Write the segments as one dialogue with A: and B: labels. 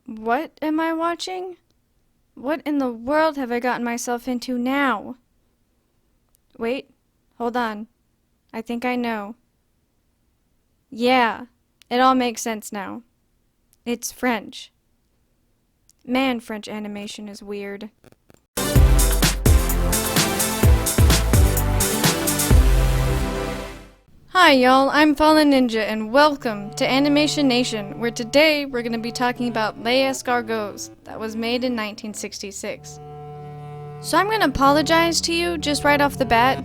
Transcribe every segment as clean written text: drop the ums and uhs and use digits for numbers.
A: What am I watching? What in the world have I gotten myself into now? Wait, hold on. I think I know. Yeah, it all makes sense now. It's French. Man, French animation is weird. Hi y'all, I'm Fallen Ninja and welcome to Animation Nation, where today we're going to be talking about Les Escargots that was made in 1966. So I'm going to apologize to you just right off the bat,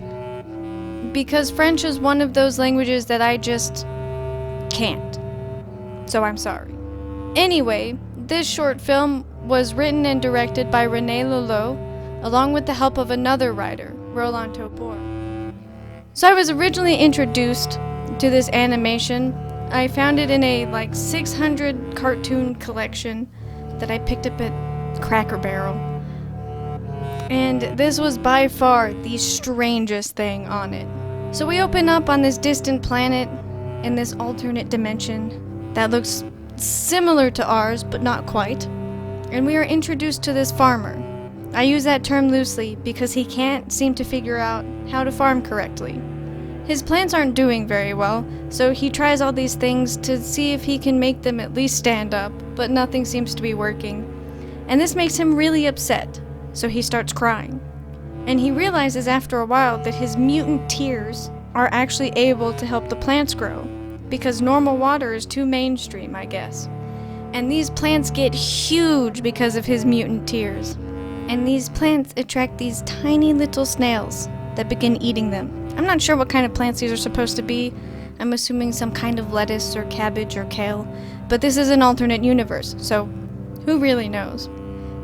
A: because French is one of those languages that I just can't. So I'm sorry. Anyway, this short film was written and directed by René Lelot, along with the help of another writer, Roland Topor. So I was originally introduced to this animation. I found it in a 600 cartoon collection that I picked up at Cracker Barrel. And this was by far the strangest thing on it. So we open up on this distant planet in this alternate dimension that looks similar to ours, but not quite. And we are introduced to this farmer. I use that term loosely because he can't seem to figure out how to farm correctly. His plants aren't doing very well, so he tries all these things to see if he can make them at least stand up, but nothing seems to be working. And this makes him really upset, so he starts crying. And he realizes after a while that his mutant tears are actually able to help the plants grow, because normal water is too mainstream, I guess. And these plants get huge because of his mutant tears. And these plants attract these tiny little snails that begin eating them. I'm not sure what kind of plants these are supposed to be. I'm assuming some kind of lettuce or cabbage or kale. But this is an alternate universe, so who really knows?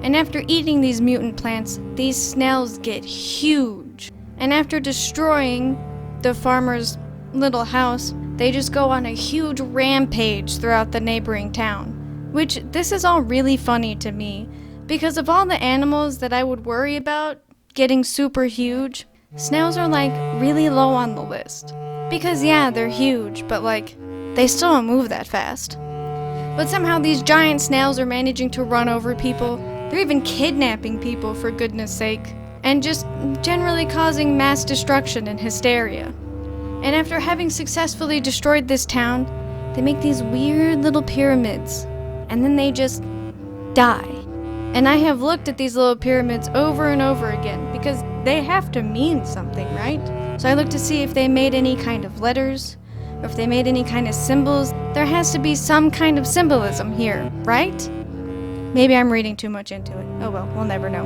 A: And after eating these mutant plants, these snails get huge. And after destroying the farmer's little house, they just go on a huge rampage throughout the neighboring town. Which, this is all really funny to me, because of all the animals that I would worry about getting super huge, snails are really low on the list. Because yeah, they're huge, but they still don't move that fast. But somehow these giant snails are managing to run over people. They're even kidnapping people, for goodness sake. And just generally causing mass destruction and hysteria. And after having successfully destroyed this town, they make these weird little pyramids. And then they just die. And I have looked at these little pyramids over and over again, because they have to mean something, right? So I looked to see if they made any kind of letters, or if they made any kind of symbols. There has to be some kind of symbolism here, right? Maybe I'm reading too much into it. Oh well, we'll never know.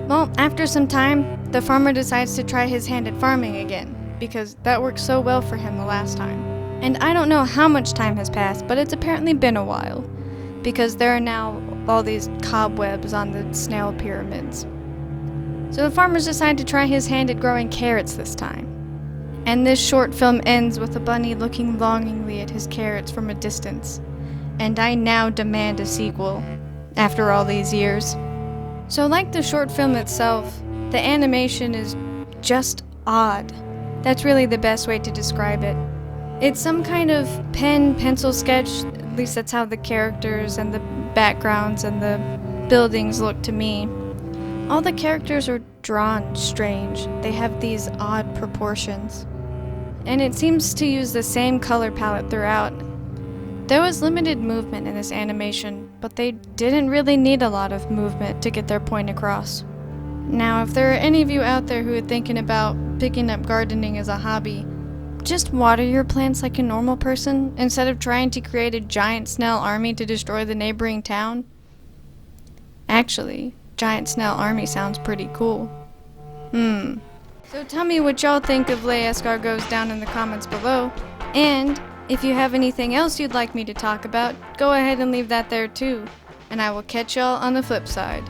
A: Well, after some time, the farmer decides to try his hand at farming again, because that worked so well for him the last time. And I don't know how much time has passed, but it's apparently been a while, because there are now all these cobwebs on the snail pyramids. So the farmers decide to try his hand at growing carrots this time. And this short film ends with a bunny looking longingly at his carrots from a distance. And I now demand a sequel, after all these years. So like the short film itself, the animation is just odd. That's really the best way to describe it. It's some kind of pen-pencil sketch, at least that's how the characters and the backgrounds and the buildings look to me. All the characters are drawn strange. They have these odd proportions. And it seems to use the same color palette throughout. There was limited movement in this animation, but they didn't really need a lot of movement to get their point across. Now, if there are any of you out there who are thinking about picking up gardening as a hobby, just water your plants like a normal person instead of trying to create a giant snail army to destroy the neighboring town. Actually, giant snail army sounds pretty cool. So tell me what y'all think of Les Escargots down in the comments below. And if you have anything else you'd like me to talk about, go ahead and leave that there too. And I will catch y'all on the flip side.